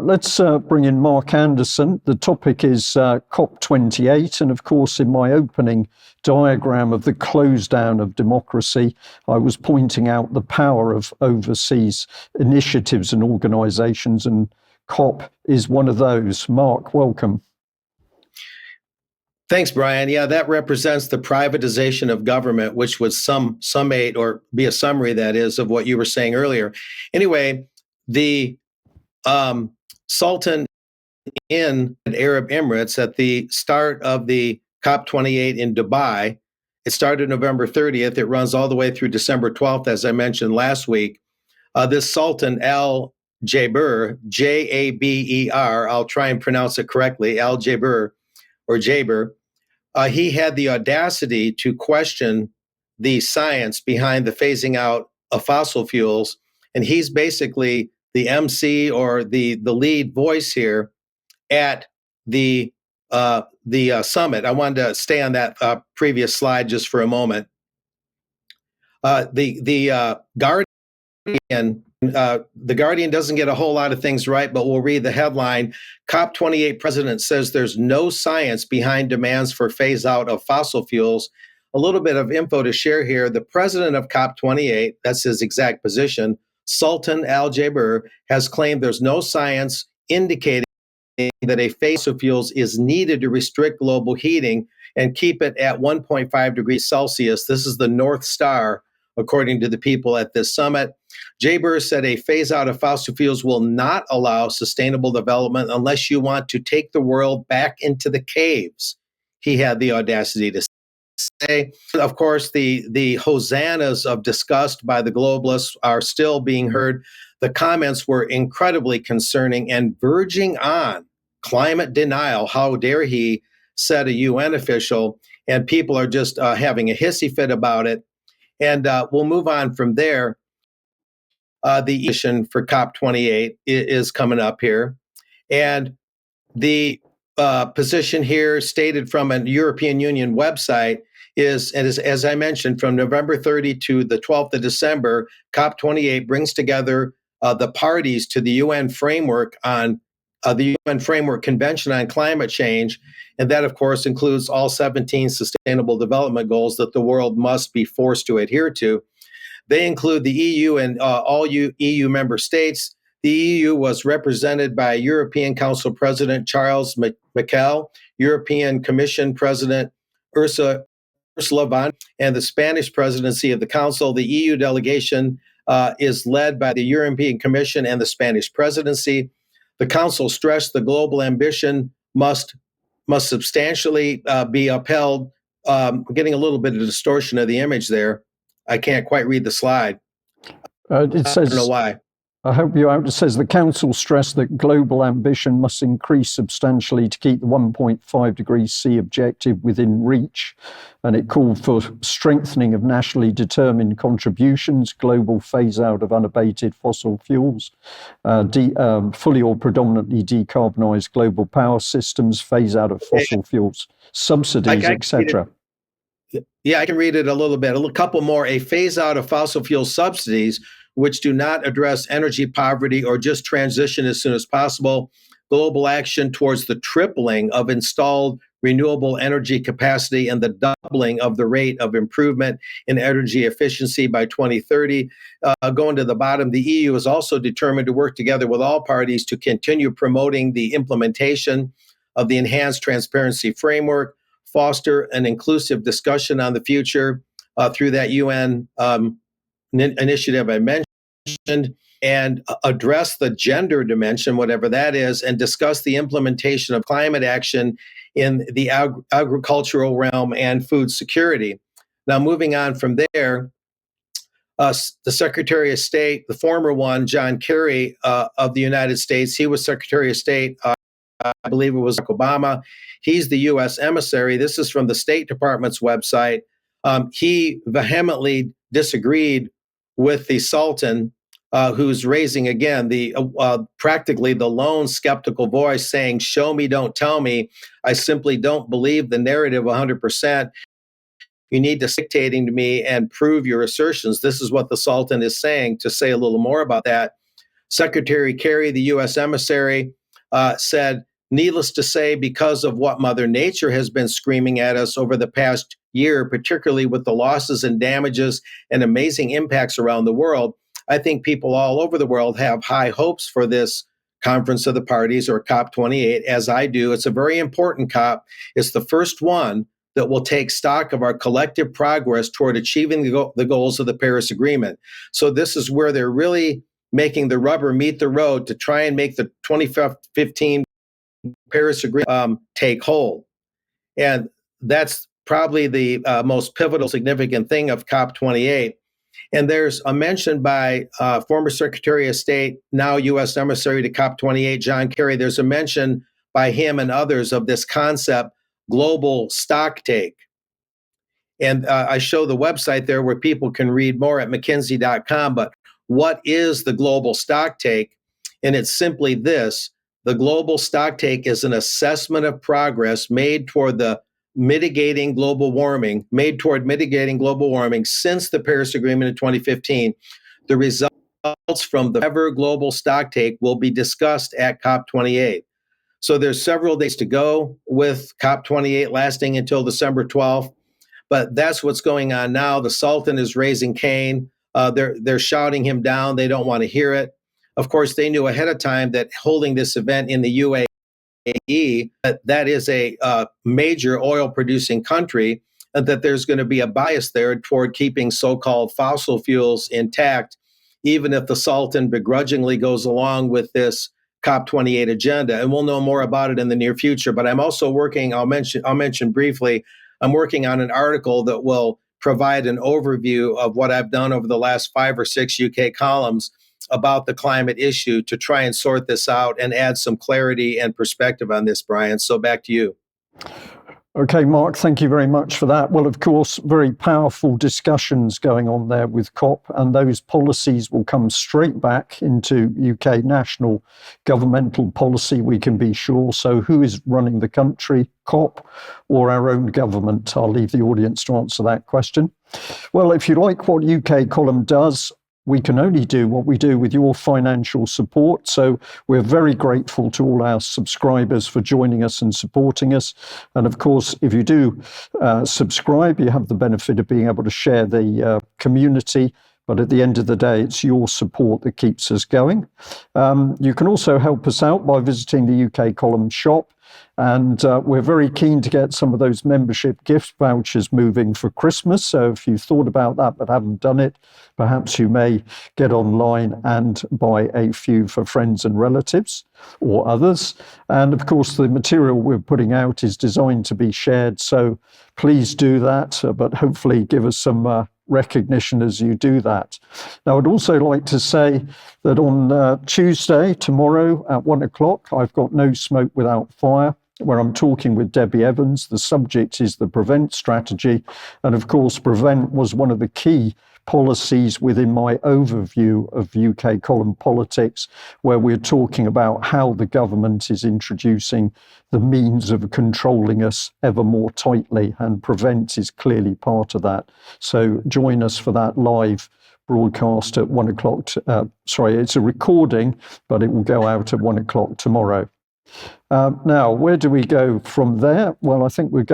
let's bring in Mark Anderson. The topic is COP28. And of course, in my opening diagram of the close down of democracy, I was pointing out the power of overseas initiatives and organizations, and COP is one of those. Mark, welcome. Thanks, Brian. Yeah, that represents the privatization of government, which would summate or be a summary, that is, of what you were saying earlier. Anyway, the Sultan in the Arab Emirates at the start of the COP28 in Dubai. It started November 30th. It runs all the way through December 12th, as I mentioned last week. This Sultan Al Jaber, Jaber, I'll try and pronounce it correctly, Al Jaber or Jaber, he had the audacity to question the science behind the phasing out of fossil fuels. And he's basically the MC or the lead voice here at the summit. I wanted to stay on that previous slide just for a moment. The Guardian doesn't get a whole lot of things right, but we'll read the headline. COP28 president says there's no science behind demands for phase out of fossil fuels. A little bit of info to share here. The president of COP28, that's his exact position, Sultan Al Jaber, has claimed there's no science indicating that a phase of fuels is needed to restrict global heating and keep it at 1.5 degrees Celsius. This is the North Star, according to the people at this summit. Jaber said a phase out of fossil fuels will not allow sustainable development unless you want to take the world back into the caves, he had the audacity to say. Of course, the hosannas of disgust by the globalists are still being heard. The comments were incredibly concerning and verging on climate denial. How dare he, said a UN official, and people are just having a hissy fit about it. And we'll move on from there. The mission for COP28 is coming up here. And the position here stated from a European Union website is, as I mentioned, from November 30 to the 12th of December, COP28 brings together the parties to the UN framework on the UN Framework Convention on Climate Change. And that, of course, includes all 17 Sustainable Development Goals that the world must be forced to adhere to. They include the EU and all EU member states. The EU was represented by European Council President Charles Michel, European Commission President Ursula von der Leyen, and the Spanish presidency of the Council. The EU delegation is led by the European Commission and the Spanish presidency. The Council stressed the global ambition must substantially be upheld. We're getting a little bit of distortion of the image there. I can't quite read the slide. It says, I don't know why. I hope you're out. It says the Council stressed that global ambition must increase substantially to keep the 1.5 degrees C objective within reach. And it called for strengthening of nationally determined contributions, global phase out of unabated fossil fuels, fully or predominantly decarbonized global power systems, phase out of fossil fuels, subsidies, etc. Yeah, I can read it a little bit. A couple more. A phase out of fossil fuel subsidies, which do not address energy poverty or just transition as soon as possible. Global action towards the tripling of installed renewable energy capacity and the doubling of the rate of improvement in energy efficiency by 2030. Going to the bottom, the EU is also determined to work together with all parties to continue promoting the implementation of the enhanced transparency framework, foster an inclusive discussion on the future through that UN initiative I mentioned, and address the gender dimension, whatever that is, and discuss the implementation of climate action in the agricultural realm and food security. Now, moving on from there, the Secretary of State, the former one, John Kerry of the United States, he was Secretary of State, I believe it was Obama. He's the U.S. emissary. This is from the State Department's website. He vehemently disagreed with the Sultan, who's raising, again, the practically the lone skeptical voice saying, show me, don't tell me. I simply don't believe the narrative 100%. You need to dictating to me and prove your assertions. This is what the Sultan is saying. To say a little more about that, Secretary Kerry, the U.S. emissary, said, needless to say, because of what Mother Nature has been screaming at us over the past year, particularly with the losses and damages and amazing impacts around the world, I think people all over the world have high hopes for this Conference of the Parties, or COP28, as I do. It's a very important COP. It's the first one that will take stock of our collective progress toward achieving the goals of the Paris Agreement. So this is where they're really making the rubber meet the road to try and make the 2015 Paris Agreement take hold. And that's probably the most pivotal, significant thing of COP28. And there's a mention by former Secretary of State, now U.S. Emissary to COP28, John Kerry. There's a mention by him and others of this concept, global stocktake. And I show the website there where people can read more at McKinsey.com. But what is the global stocktake? And it's simply this. The global stocktake is an assessment of progress made toward mitigating global warming since the Paris Agreement in 2015. The results from the ever global stocktake will be discussed at COP28. So there's several days to go with COP28 lasting until December 12th. But that's what's going on now. The Sultan is raising Cain. They're shouting him down. They don't want to hear it. Of course, they knew ahead of time that holding this event in the UAE, that is a major oil-producing country, and that there's going to be a bias there toward keeping so-called fossil fuels intact, even if the Sultan begrudgingly goes along with this COP28 agenda. And we'll know more about it in the near future. But I'm also working, I'll mention briefly, I'm working on an article that will provide an overview of what I've done over the last 5 or 6 UK columns about the climate issue to try and sort this out and add some clarity and perspective on this, Brian. So back to you. Okay, Mark, thank you very much for that. Well, of course, very powerful discussions going on there with COP, and those policies will come straight back into UK national governmental policy, we can be sure. So who is running the country, COP or our own government? I'll leave the audience to answer that question. Well, if you like what UK Column does, we can only do what we do with your financial support. So we're very grateful to all our subscribers for joining us and supporting us. And of course, if you do subscribe, you have the benefit of being able to share the community. But at the end of the day, it's your support that keeps us going. You can also help us out by visiting the UK Column shop. And we're very keen to get some of those membership gift vouchers moving for Christmas. So if you've thought about that but haven't done it, perhaps you may get online and buy a few for friends and relatives or others. And of course, the material we're putting out is designed to be shared. So please do that, but hopefully give us some recognition as you do that. Now, I'd also like to say that on Tuesday, tomorrow at 1 o'clock, I've got No Smoke Without Fire, where I'm talking with Debbie Evans. The subject is the PREVENT strategy. And of course, PREVENT was one of the key policies within my overview of UK Column politics, where we're talking about how the government is introducing the means of controlling us ever more tightly, and PREVENT is clearly part of that. So join us for that live broadcast at 1 o'clock. It's a recording, but it will go out at 1 o'clock tomorrow. Now, where do we go from there? Well, I think we're going